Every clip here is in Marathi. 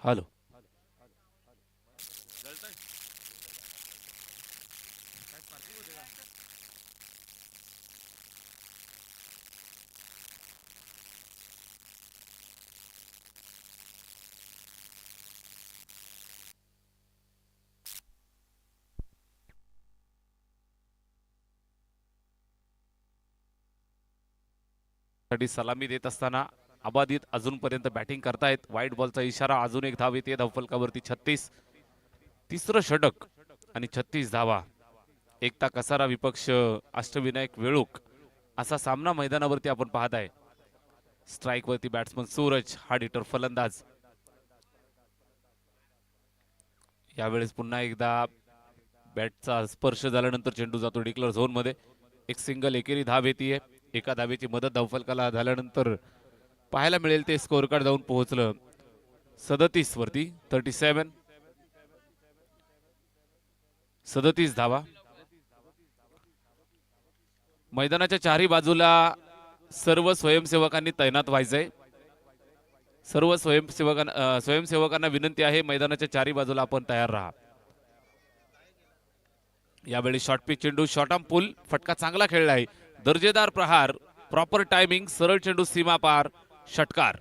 हॅलो. साठी सलामी देत असताना अबाधित अजूनपर्यंत बॅटिंग करतायत. वाईट बॉलचा इशारा. अजून एक धाव येते धावफलकावरती 36. तिसरं षटक आणि 36 धावा. एकता कसारा विपक्ष अष्टविनायक वेळूक असा सामना मैदानावरती आपण पाहत आहे. स्ट्राइक वरती बॅट्समन सूरज, हार्ड हिटर फलंदाज. यावेळेस पुन्हा एकदा बॅटचा स्पर्श झाल्यानंतर चेंडू जातो डिक्लेअर झोन मध्ये. एक सिंगल एकेरी धाव येते. एका धावेची मदत धावफलकाला झाल्यानंतर पाहायला मिळेल ते स्कोअर कार्ड जाऊन पोहोचलं 37 वरती. 37 37 धावा. मैदानाच्या चारही बाजूला सर्व स्वयंसेवकांनी तैनात व्हायचंय. सर्व स्वयंसेवकांना विनंती आहे मैदानाच्या चारही बाजूला आपण तयार राहा. यावेळी शॉर्ट पिच चेंडू, शॉर्ट आर्म पुल, फटका चांगला खेळला आहे. दर्जेदार प्रहार, प्रॉपर टायमिंग, सरळ चेंडू सीमा पार, षटकार.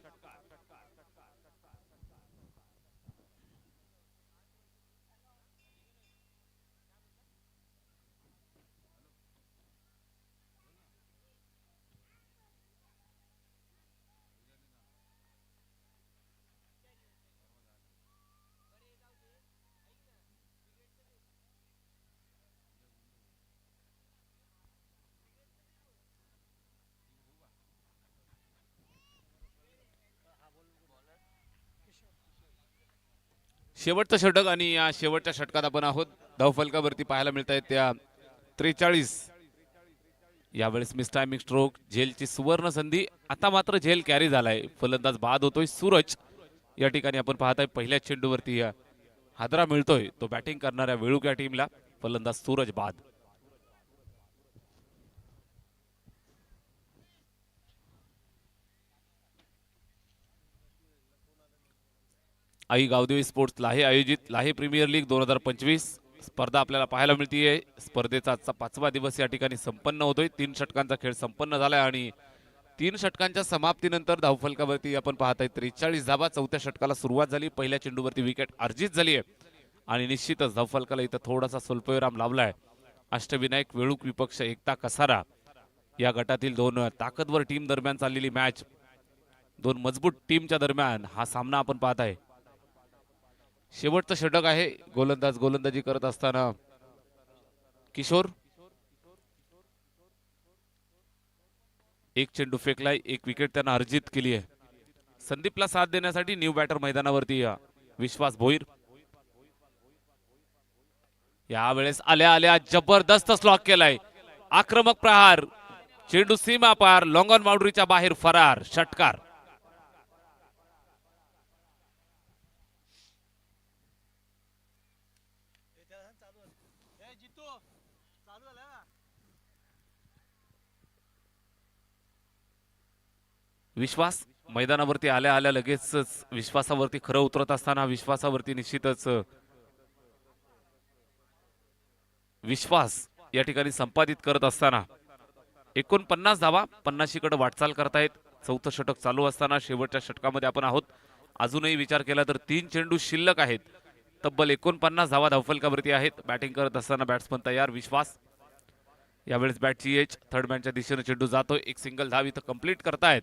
शेवटचं षटक आणि या शेवटच्या षटकात आपण आहोत. धावफलकावरती पाहायला मिळत आहेत त्या 43. यावेळेस मिस टायमिंग स्ट्रोक, झेलची सुवर्ण संधी. आता मात्र झेल कॅरी झालाय. फलंदाज बाद होतोय सूरज. या ठिकाणी आपण पाहताय पहिल्या चेंडूवरती हादरा मिळतोय तो बॅटिंग करणाऱ्या वेळूक या टीमला. फलंदाज सूरज बाद. आई गावदेवी स्पोर्ट्स लाहे आयोजित लाहे प्रीमियर लीग 2025 स्पर्धा आपल्याला पाहायला मिळतीये. स्पर्धेचा आजचा 5वा दिवस या ठिकाणी संपन्न होतोय. 3 षटकांचा खेळ संपन्न झालाय आणि 3 षटकांच्या समाप्तीनंतर धावफलकावरती आपण पाहताय 43 धावा. 4थ्या षटकाला सुरुवात झाली. पहिल्या चेंडूवरती विकेट अर्जित झाली आहे आणि निश्चितच धावफलकाला इथं थोडासा स्वल्पविराम लावलाय. अष्टविनायक वेळूक विपक्ष एकता कसारा या गटातील 2 ताकदवर टीम दरम्यान चाललेली मॅच, 2 मजबूत टीमच्या दरम्यान हा सामना आपण पाहताय. शेवटचं षटक आहे. गोलंदाज गोलंदाजी करत असताना किशोर. एक चेंडू फेकलाय, एक विकेट त्यांना अर्जित केली आहे. संदीपला साथ देण्यासाठी न्यू बॅटर मैदानावरती विश्वास भोईर. यावेळेस आल्या आल्या जबरदस्त स्लॉक केलाय. आक्रमक प्रहार, चेंडू सीमा पार, लॉंग ऑन बाउंड्रीच्या बाहेर फरार, षटकार. विश्वास मैदानावरती आल्या आल्या लगेच विश्वासावरती खरं उतरत असताना विश्वासावरती निश्चितच विश्वास या ठिकाणी संपादित करत असताना 49 धावा 50 कडे वाटचाल करतायत. 4थं षटक चालू असताना शेवटच्या षटकामध्ये आपण आहोत. अजूनही विचार केला तर 3 चेंडू शिल्लक आहेत. तब्बल 49 धावा धावफलकावरती आहेत. बॅटिंग करत असताना बॅट्समन तयार विश्वास. यावेळेस बॅटची एज थर्ड मॅनच्या दिशेने चेंडू जातोय. एक सिंगल धाव इथं कंप्लीट करतायत.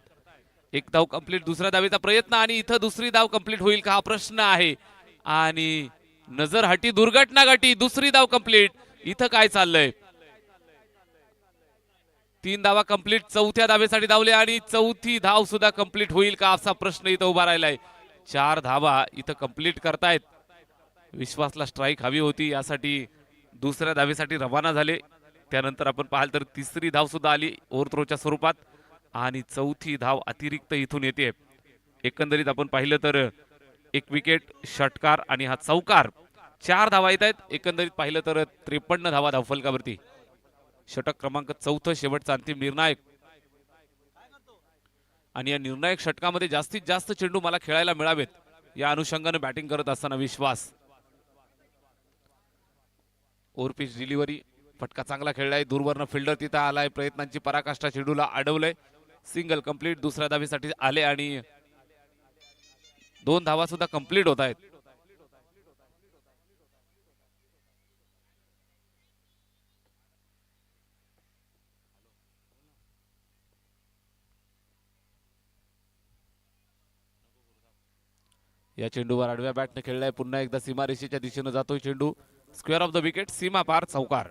एक धाव कंप्लीट. दुसऱ्या धावेचा प्रयत्न आणि इथं दुसरी धाव कंप्लीट होईल का हा प्रश्न आहे. आणि नजर हटी दुर्घटना घटी. दुसरी धाव कंप्लीट. इथं काय चाललंय. 3 धावा कंप्लीट. 4थ्या धावेसाठी धावले आणि 4थी धाव सुद्धा कंप्लीट होईल का असा प्रश्न इथं उभा राहिलाय. 4 धावा इथं कंप्लीट करतायत. विश्वासला स्ट्राईक हवी होती यासाठी दुसऱ्या धावेसाठी रवाना झाले. त्यानंतर आपण पाहाल तर तिसरी धाव सुद्धा आली ओव्हरथ्रोच्या स्वरूपात आणि 4थी धाव अतिरिक्त इथून येते. एकंदरीत आपण पाहिलं तर एक विकेट, षटकार आणि हा चौकार, 4 धावा येत आहेत. एकंदरीत पाहिलं तर 53 धावा धावफलकावरती. षटक क्रमांक 4 शेवटचा अंतिम निर्णायक. आणि या निर्णायक षटकामध्ये जास्तीत जास्त चेंडू मला खेळायला मिळावेत या अनुषंगाने बॅटिंग करत असताना विश्वास. ओव्हरपिच डिलिव्हरी, फटका चांगला खेळलाय, दूरवरनं फिल्डर तिथं आलाय, प्रयत्नांची पराकाष्ठा चेंडूला अडवलंय. सिंगल कंप्लीट दुसऱ्या धावेसाठी आले आणि 2 धावा सुद्धा कंप्लीट होत आहेत. या चेंडूवर आडव्या बॅटने खेळलाय, पुन्हा एकदा सीमारेषेच्या दिशेने जातोय चेंडू. स्क्वेअर ऑफ द विकेट, सीमा पार, चौकार.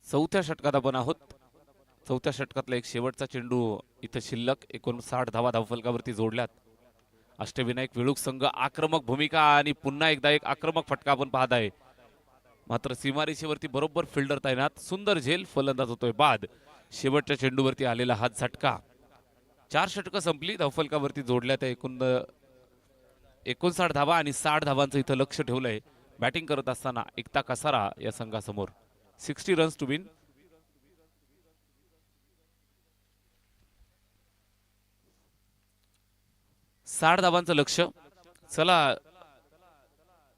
चौथ्या षटकात आपण आहोत. चौथ्या षटकातला एक शेवटचा चेंडू इथं शिल्लक. 59 धावा धावफलकावरती जोडल्यात. अष्टविनायक विळूक संघ आक्रमक भूमिका आणि पुन्हा एकदा एक आक्रमक फटका आपण पाहत आहे. मात्र सीमारेषेवरती बरोबर फिल्डर तैनात. सुंदर झेल, फलंदाज होतोय बाद. शेवटच्या चेंडूवरती आलेला हा झटका. 4 षटकं संपली, धावफलकावरती जोडल्या त्या 59 धावा आणि 60 धावांचं इथं लक्ष ठेवलंय बॅटिंग करत असताना एकता कसारा या संघासमोर. 60 रन्स टू विन. साठ धावांचं लक्ष. चला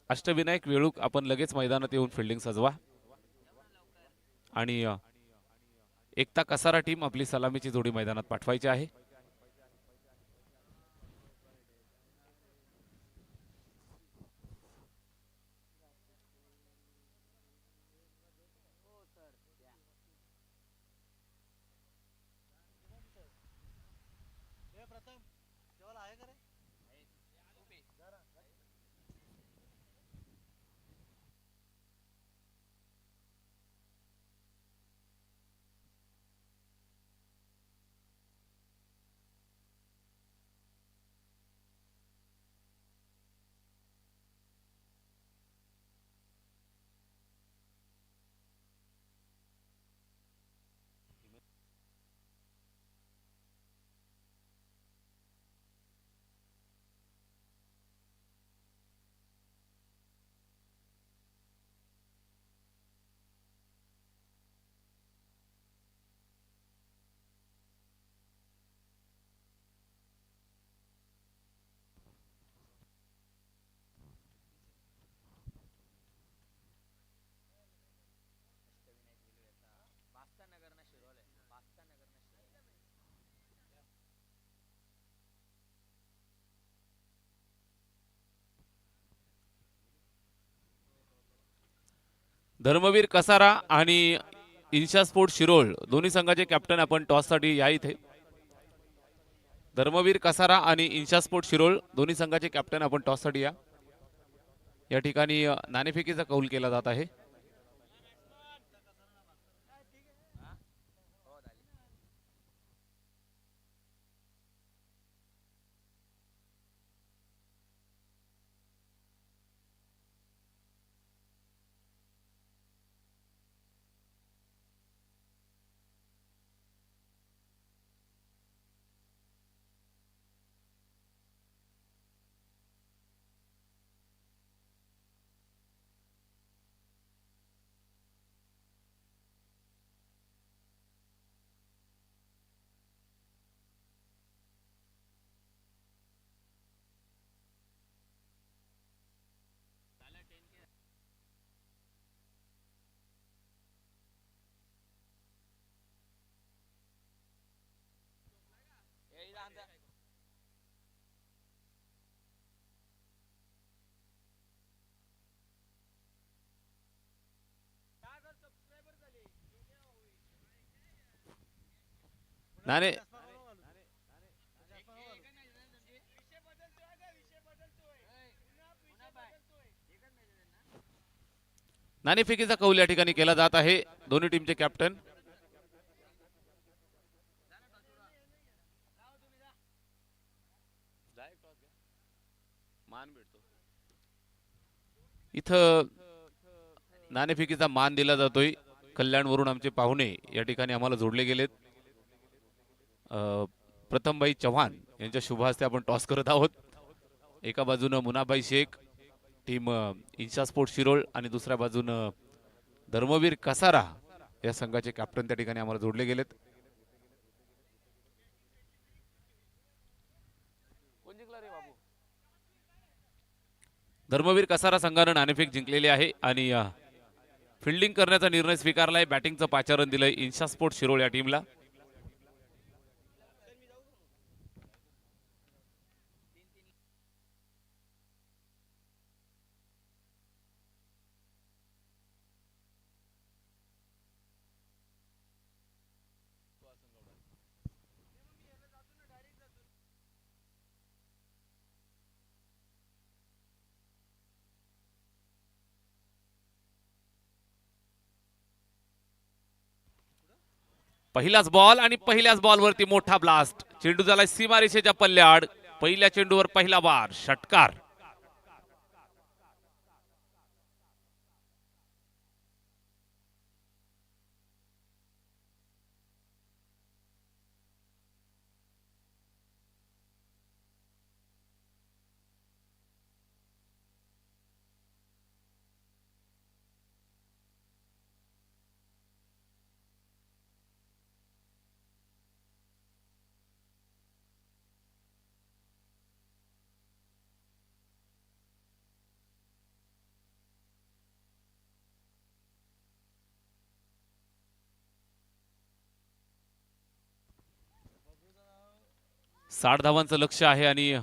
अष्टविनायक वेळूक, आपण लगेच मैदानात येऊन फिल्डिंग सजवा आणि एकता कसारा टीम आपली सलामीची जोडी मैदानात पाठवायची आहे. धर्मवीर कसारा आणि इन्शा स्पोर्ट शिरोळ दोन्ही संघाचे कॅप्टन आपण टॉससाठी या इथे. धर्मवीर कसारा आणि इन्शा स्पोर्ट शिरोळ दोन्ही संघाचे कॅप्टन आपण टॉससाठी या. या ठिकाणी नाणेफेकीचा कौल केला जात आहे. नाणे नाणेफेकीचा कौल या ठिकाणी केला जात आहे. दोन्ही टीमचे कॅप्टन इथं नाणेफेकीचा मान दिला जातोय. कल्याणवरून आमचे पाहुणे या ठिकाणी आम्हाला जोडले गेलेत. प्रथमभाई चव्हाण यांच्या शुभ हस्ते आपण टॉस करत आहोत. एका बाजूनं मुनाभाई शेख टीम इन्शा स्पोर्ट शिरोळ आणि दुसऱ्या बाजूनं धर्मवीर कसारा या संघाचे कॅप्टन त्या ठिकाणी आम्हाला जोडले गेलेत. धर्मवीर कसारा संघानं नाणेफेक जिंकलेली आहे आणि फिल्डिंग करण्याचा निर्णय स्वीकारलाय. बॅटिंगचं पाचारण दिलंय इन्शा स्पोर्ट शिरोळ या टीमला. पहिलाच बॉल आणि पहिल्याच बॉलवरती मोठा ब्लास्ट. चेंडू झाला सीमारेषेच्या पल्ल्याआड. पहिल्या चेंडूवर पहिला बार षटकार. साठ धावांचं लक्ष आहे आणि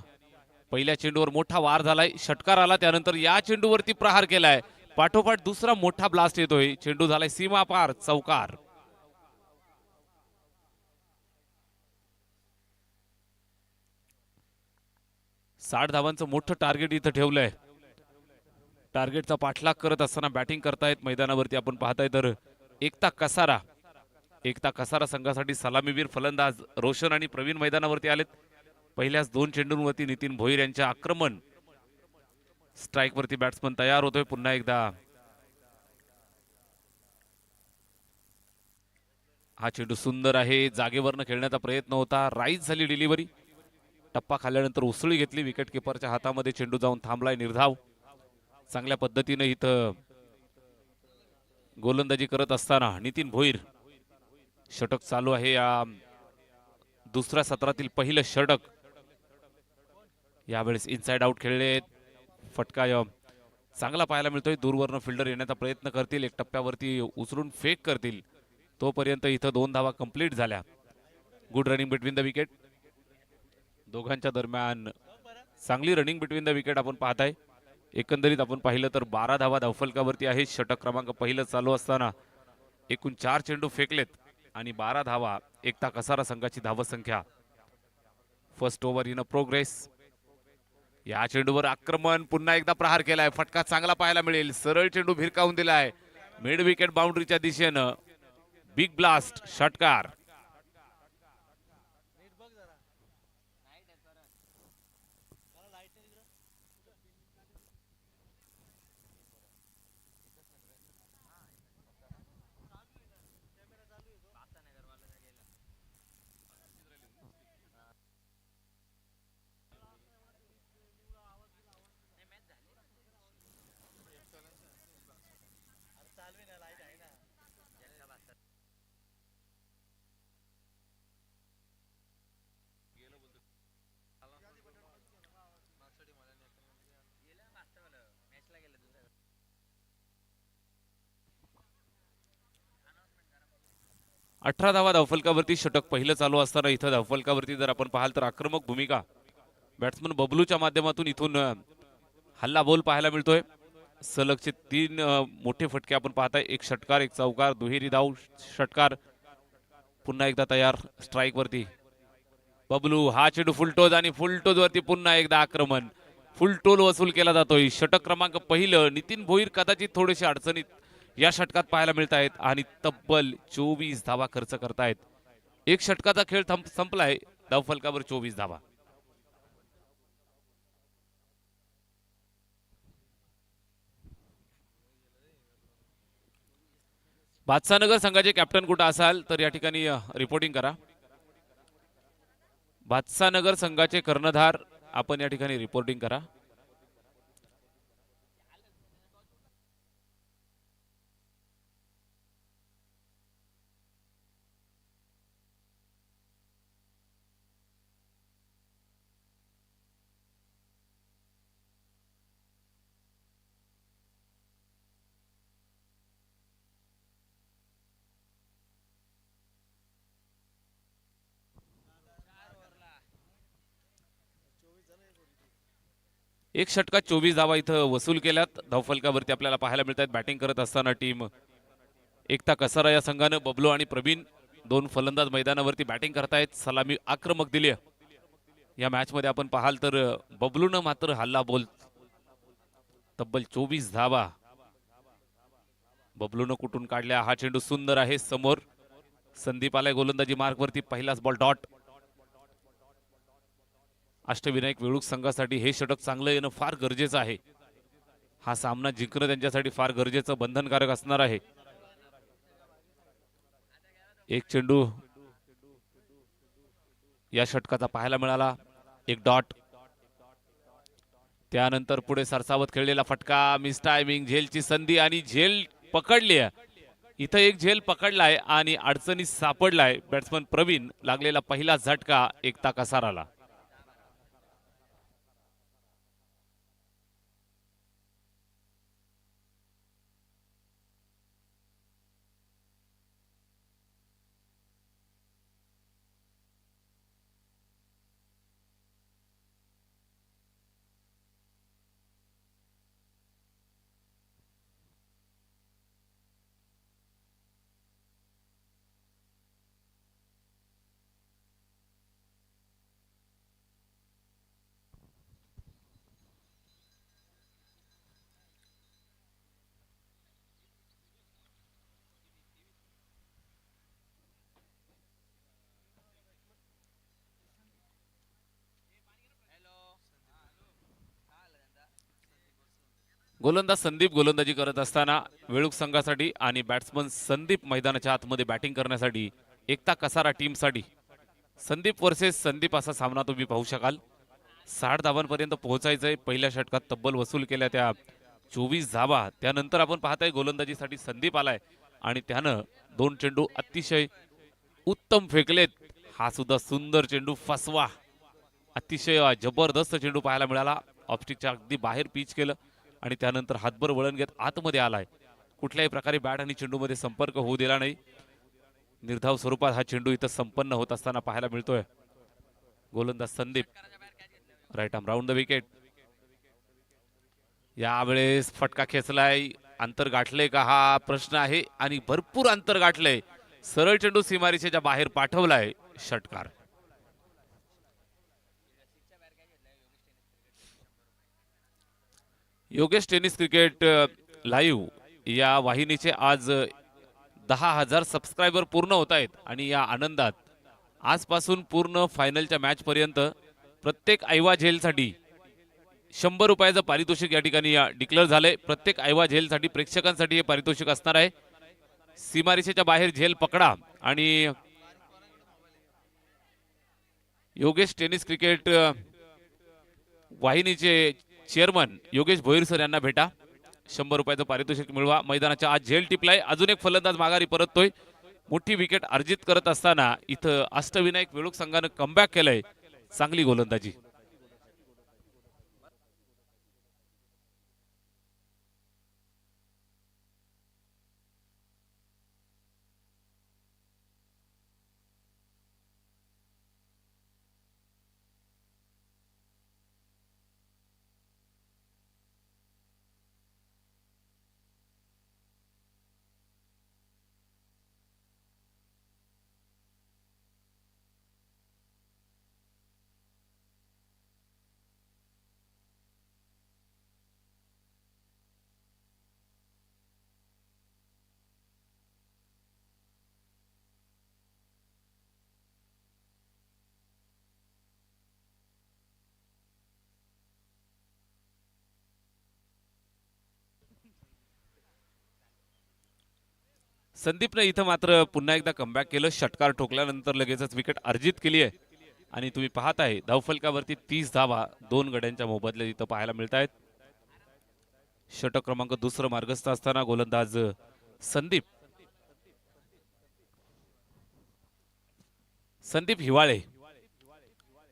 पहिल्या चेंडूवर मोठा वार झालाय. षटकार आला. त्यानंतर या चेंडूवरती प्रहार केलाय. पाठोपाठ दुसरा मोठा ब्लास्ट येतोय. चेंडू झालाय सीमा पार चौकार. साठ धावांचं मोठं टार्गेट इथं ठेवलंय. टार्गेटचा पाठलाग करत असताना बॅटिंग करतायत मैदानावरती आपण पाहताय तर एकता कसारा संघासाठी सलामीवीर फलंदाज रोशन आणि प्रवीण मैदानावरती आलेत. पहिल्याच दोन चेंडूंवरती नितीन भोईर यांचे आक्रमण. स्ट्राइक वरती बॅट्समन तयार होतोय पुन्हा एकदा. हा चेंडू सुंदर आहे. जागेवरनं खेळण्याचा प्रयत्न होता. राईज झाली डिलिव्हरी. टप्पा खाल्ल्यानंतर उसळी घेतली. विकेट किपरच्या हातामध्ये चेंडू जाऊन थांबलाय निर्धाव. चांगल्या पद्धतीने इथं गोलंदाजी करत असताना नितीन भोईर. षटक चालू आहे. या दुसऱ्या सत्रातील पहिलं षटक. यावेळेस इनसाइड आउट खेळले. फटका चांगला पाहायला मिळतोय. दूरवरनं फिल्डर येण्याचा प्रयत्न करतील. एक टप्प्यावरती उचलून फेक करतील. तोपर्यंत इथं 2 धावा कंप्लीट झाल्या. Good running between the wicket. दोघांच्या दरम्यान चांगली रनिंग बिटवीन द विकेट आपण पाहताय. एकंदरीत आपण पाहिलं तर 12 धावा धावफलकावरती आहे. षटक क्रमांक पहिलं चालू असताना एकूण 4 चेंडू फेकलेत आणि 12 धावा. एकता कसारा संघाची धावसंख्या. First over in progress. या चेंडूवर आक्रमण. पुन्हा एकदा प्रहार केलाय. फटका चांगला पाहायला मिळेल. सरळ चेंडू भिरकावून दिलाय मिड विकेट बाउंड्रीच्या दिशेनं. बिग ब्लास्ट षटकार. 18 धावा धावफलकावरती. षटक पहिलं चालू असताना इथं धावफलकावरती जर आपण पाहाल तर आक्रमक भूमिका बॅट्समन बबलूच्या माध्यमातून इथून हल्ला बोल पाहायला मिळतोय. सलगचे 3 मोठे फटके आपण पाहताय. एक षटकार, एक चौकार, दुहेरी धाव षटकार. पुन्हा एकदा तयार स्ट्राइक वरती बबलू. हा चेंडू फुलटोज आणि फुलटोज वरती पुन्हा एकदा आक्रमण. फुलटोल वसूल केला जातोय. षटक क्रमांक पहिलं. नितीन भोईर कदाचित थोडेसे अडचणीत या षटकात पाहायला मिळत आहेत आणि तब्बल 24 धावा खर्च करतायत. एक षटकाचा खेळ संपलाय. धावफलकावर 24 धावा. बादशाहनगर संघाचे कॅप्टन कुठं असाल तर या ठिकाणी रिपोर्टिंग करा. बादशाहनगर संघाचे कर्णधार आपण या ठिकाणी रिपोर्टिंग करा. एक षटकात 24 धावा इथं वसूल केल्यात. धावफलकावरती आपल्याला पाहायला मिळत आहेत बॅटिंग करत असताना टीम एकता कसारा या संघानं बबलू आणि प्रवीण दोन फलंदाज मैदानावरती बॅटिंग करतायत. सलामी आक्रमक दिली या मॅच मध्ये आपण पाहाल तर बबलूनं मात्र हल्ला बोल तब्बल 24 धावा बबलूनं कुठून काढल्या. हा चेंडू सुंदर आहे समोर. संदीप आलाय गोलंदाजी मार्ग वरती. पहिलाच बॉल डॉट. अष्टविनायक वेळूक संघासाठी हे षटक चांगलं येणं फार गरजेचं आहे. हा सामना जिंकणं त्यांच्यासाठी फार गरजेचं बंधनकारक असणार आहे. एक चेंडू या षटकाचा पाहायला मिळाला. एक डॉट. त्यानंतर पुढे सरसावत खेळलेला फटका. Miss timing. झेलची संधी आणि झेल पकडली. इथं एक झेल पकडलाय आणि अडचणीत सापडलाय बॅट्समन प्रवीण. लागलेला पहिला झटका एकता कसाराला. गोलंदाज संदीप गोलंदाजी करत असताना वेळूक संघासाठी आणि बॅट्समन संदीप मैदानाच्या आतमध्ये बॅटिंग करण्यासाठी एकता कसारा टीमसाठी. संदीप वर्सेस संदीप असा सामना तुम्ही पाहू शकाल. 60 धावांपर्यंत पोहोचायचंय. पहिल्या षटकात तब्बल वसूल केल्या त्या 24 धावा. त्यानंतर आपण पाहताय गोलंदाजीसाठी संदीप आलाय आणि त्यानं दोन चेंडू अतिशय उत्तम फेकलेत. हा सुद्धा सुंदर चेंडू फसवा. अतिशय जबरदस्त चेंडू पाहायला मिळाला. ऑफस्टिकच्या अगदी बाहेर पिच केलं आणि त्यानंतर हातभर वळण घेत आतमध्ये आलाय. कुठल्याही प्रकारे बॅट आणि चेंडूमध्ये संपर्क होऊ दिला नाही. निर्धाव स्वरूपात हा चेंडू इथं संपन्न होत असताना पाहायला मिळतोय. गोलंदाज Sandeep right arm round the wicket. यावेळेस फटका खेचलाय. अंतर गाठले का हा प्रश्न आहे आणि भरपूर अंतर गाठलंय. सरळ चेंडू सीमारेषेच्या बाहेर पाठवलाय. षटकार. योगेश टेनिस क्रिकेट लाईव्ह या वाहिनीचे आज 10,000 सबस्क्रायबर पूर्ण होत आहेत आणि या आनंदात आजपासून पूर्ण फायनलच्या मॅच पर्यंत प्रत्येक ऐवा झेलसाठी 100 रुपयाचं पारितोषिक या ठिकाणी डिक्लेअर झालंय. प्रत्येक ऐवा झेलसाठी प्रेक्षकांसाठी हे पारितोषिक असणार आहे. सीमारेषेच्या बाहेर झेल पकडा आणि योगेश टेनिस क्रिकेट वाहिनीचे चेअरमन योगेश भोईर सर यांना भेटा. 100 रुपयाचं पारितोषिक मिळवा. मैदानाच्या आज झेल टिपलाय. अजून एक फलंदाज माघारी परततोय. मोठी विकेट अर्जित करत असताना इथं अष्टविनायक वेळूक संघानं कमबॅक केलंय. चांगली गोलंदाजी. संदीपने इथं मात्र पुन्हा एकदा कमबॅक केलं. षटकार ठोकल्यानंतर लगेचच विकेट अर्जित केली आहे आणि तुम्ही पाहताय धावफलकावरती 30 धावा 2 गड्यांच्या मोबदल्यात इथं पाहायला मिळत आहेत. षटक क्रमांक दुसरं मार्गस्थ असताना गोलंदाज संदीप हिवाळे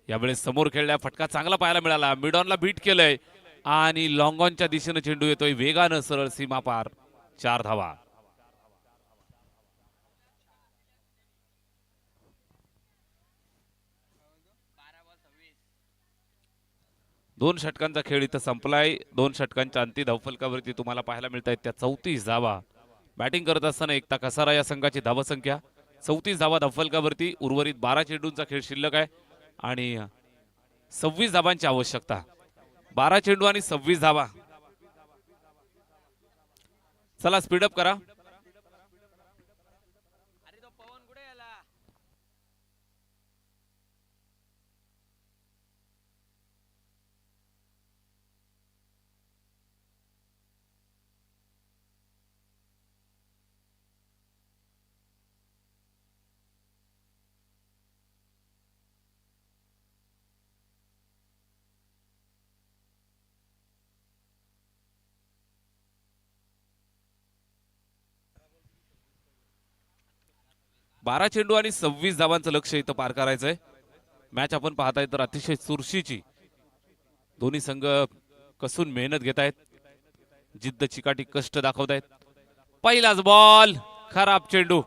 यावेळेस समोर खेळल्या. फटका चांगला पाहायला मिळाला. मिडॉनला बीट केलंय आणि लॉंग ऑनच्या दिशेने चेंडू येतोय वेगानं सरळ सीमा पार. 4 धावा. दोन षटकांचा खेळ इथं संपलाय. 2 षटकांच्या अंती धावफलकावरती तुम्हाला पाहायला मिळत आहेत त्या 34 धावा. बॅटिंग करत असताना एकता कसारा या संघाची धावसंख्या 34 धावा धावफलकावरती. उर्वरित 12 चेंडूंचा खेळ शिल्लक आहे आणि 26 धावांची आवश्यकता. 12 चेंडू आणि 26 धावा. चला स्पीडअप करा. बारा चेंडू आणि 26 धावांचं लक्ष इथं पार करायचंय. मॅच आपण पाहताय तर अतिशय चुरशीची. दोन्ही संघ कसून मेहनत घेत आहेत. जिद्द चिकाटी कष्ट दाखवत आहेत. पहिलाच बॉल खराब चेंडू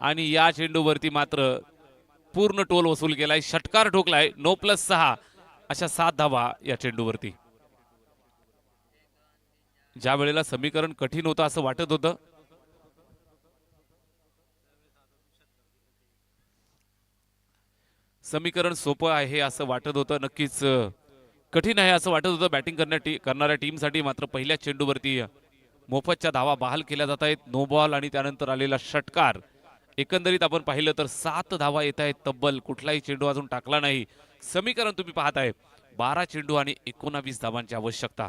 आणि या चेंडूवरती मात्र पूर्ण टोल वसूल केलाय. षटकार ठोकलाय. 9+6 अशा 7 धावा या चेंडूवरती. ज्या वेळेला समीकरण कठीण होतं असं वाटत होतं समीकरण सोपं आहे असं वाटत होतं. नक्कीच कठीण आहे असं वाटत होतं बॅटिंग करणाऱ्या टीमसाठी. मात्र पहिल्या चेंडूवरती मोफतच्या धावा बहाल केल्या जात आहेत. नो बॉल आणि त्यानंतर आलेला षटकार. एकंदरीत आपण पाहिलं तर 7 धावा येत आहेत तब्बल. कुठलाही चेंडू अजून टाकला नाही. समीकरण तुम्ही पाहताय 12 चेंडू आणि 19 धावांची आवश्यकता.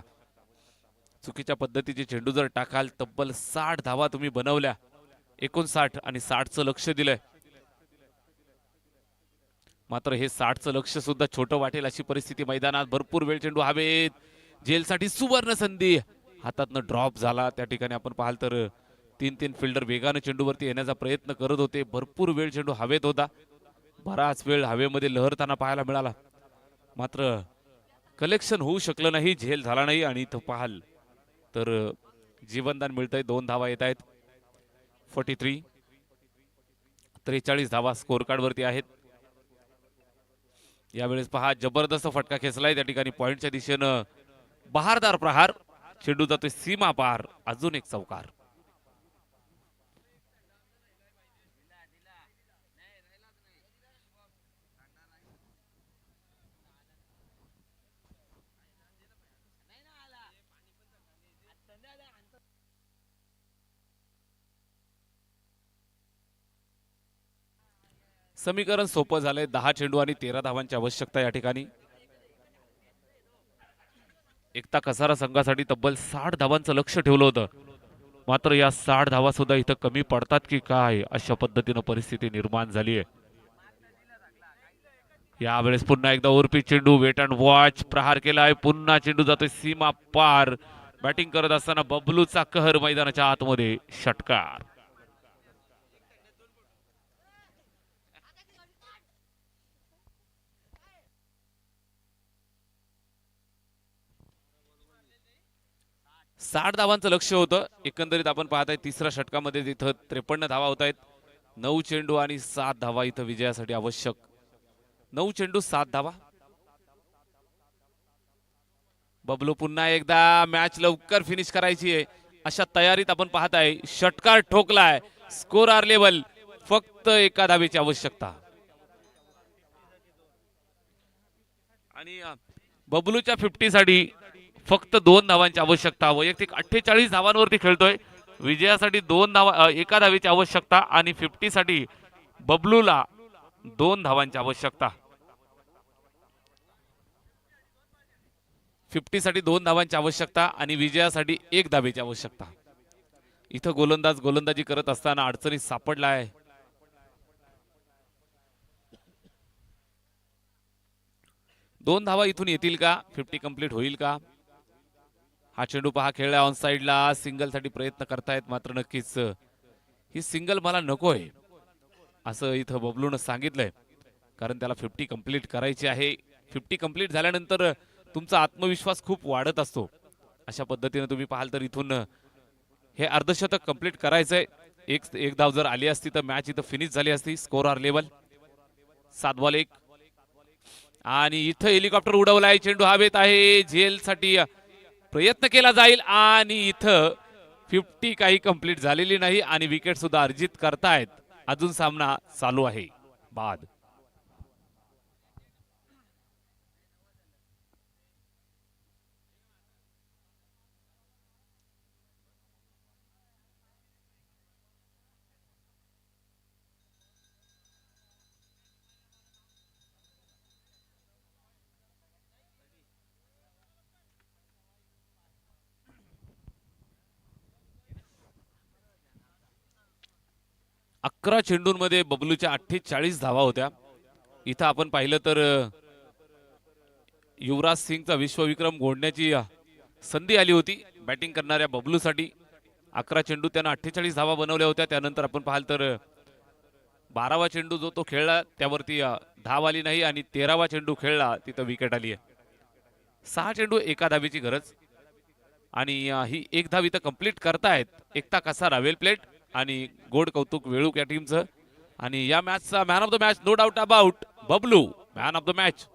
चुकीच्या पद्धतीचे चेंडू जर टाकाल तब्बल 60 धावा तुम्ही बनवल्या. 59 आणि 60चं लक्ष दिलंय. मात्र हे 60चं लक्ष सुद्धा छोटं वाटेल अशी परिस्थिती मैदानात. भरपूर वेळ चेंडू हवेत. जेलसाठी सुवर्ण संधी. हातातनं ड्रॉप झाला. त्या ठिकाणी आपण पाहाल तर 3 फिल्डर वेगानं चेंडूवरती येण्याचा प्रयत्न करत होते. भरपूर वेळ चेंडू हवेत होता. बराच वेळ हवेमध्ये लहरताना पाहायला मिळाला. मात्र कलेक्शन होऊ शकलं नाही. झेल झाला नाही आणि इथं पाहाल तर जीवनदान मिळतंय. 2 धावा येत आहेत. 43 धावा स्कोर कार्ड वरती आहेत. यावेळेस पहा जबरदस्त फटका खेचलाय. त्या ठिकाणी पॉइंटच्या दिशेनं बहारदार प्रहार. चेंडू जातोय सीमा पार. अजून एक चौकार. समीकरण सोपं झालंय. 10 चेंडू आणि 13 धावांची आवश्यकता या ठिकाणी. एकता कसारा संघासाठी तब्बल 60 धावांचं लक्ष ठेवलं होतं. मात्र या 60 धावा सुद्धा इथं कमी पडतात की काय अशा पद्धतीनं परिस्थिती निर्माण झाली आहे. यावेळेस पुन्हा एकदा ओरपी चेंडू. Weight and watch. प्रहार केलाय. पुन्हा चेंडू जातोय सीमा पार. बॅटिंग करत असताना बबलूचा कहर मैदानाच्या आतमध्ये. षटकार. साठ धावांचं लक्ष होतं. एकंदरीत आपण पाहताय तिसऱ्या षटकामध्ये तिथं 53 धावा होत आहेत. 9 चेंडू आणि 7 धावा इथं विजयासाठी आवश्यक. 9 चेंडू 7 धावा. बबलू पुन्हा एकदा मॅच लवकर फिनिश करायची आहे अशा तयारीत आपण पाहताय. षटकार ठोकलाय. Score are level. फक्त एका धावेची आवश्यकता आणि बबलूच्या 50 साठी फक्त 2 धावांची आवश्यकता. वैयक्तिक 48 धावांवरती खेळतोय. विजयासाठी 2 धावा, एका धावेची आवश्यकता आणि 50 साठी बबलूला 2 धावांची आवश्यकता. 50 साठी 2 धावांची आवश्यकता आणि विजयासाठी 1 धावेची आवश्यकता. इथं गोलंदाज गोलंदाजी करत असताना अडचणीत सापडला आहे. दोन धावा इथून येतील का? 50 कंप्लीट होईल का? हा चेंडू पहा खेळला ऑन साइडला, सिंगल साठी प्रयत्न करतायत मात्र नक्कीच ही सिंगल मला नकोय असं इथं बबलून सांगितलंय, कारण त्याला 50 कंप्लीट करायची आहे. 50 कंप्लीट झाल्यानंतर तुमचा आत्मविश्वास खूप वाढत असतो. अशा पद्धतीने तुम्ही पाहाल तर इथून हे अर्धशतक कंप्लीट करायचंय. एक धाव जर आली असती तर मॅच इथं फिनिश झाली असती. Score are level 7 ball 1. आणि इथं हेलिकॉप्टर उडवलाय, चेंडू हवेत आहे, झेल साठी प्रयत्न केला जाईल आणि इथं 50 काही कंप्लीट झालेली नाही आणि विकेट सुद्धा अर्जित करतायत. अजून सामना चालू आहे. बाद 11 चेंडूंमध्ये बबलूच्या 48 धावा होत्या. इथं आपण पाहिलं तर युवराज सिंगचा विश्वविक्रम गोडण्याची संधी आली होती बॅटिंग करणाऱ्या बबलूसाठी. 11 चेंडू त्यानं 48 धावा बनवल्या होत्या. त्यानंतर आपण पाहाल तर 12वा चेंडू जो तो खेळला त्यावरती धाव आली नाही आणि 13वा चेंडू खेळला तिथं विकेट आली आहे. 6 चेंडू एका धावेची गरज आणि ही एक धाव इथं कंप्लीट करतायत. एकता कसा रावेल प्लेट आणि गोड कौतुक वेळूक या टीमचं. आणि या मॅचचा man of the match no doubt about Bablu, man of the match.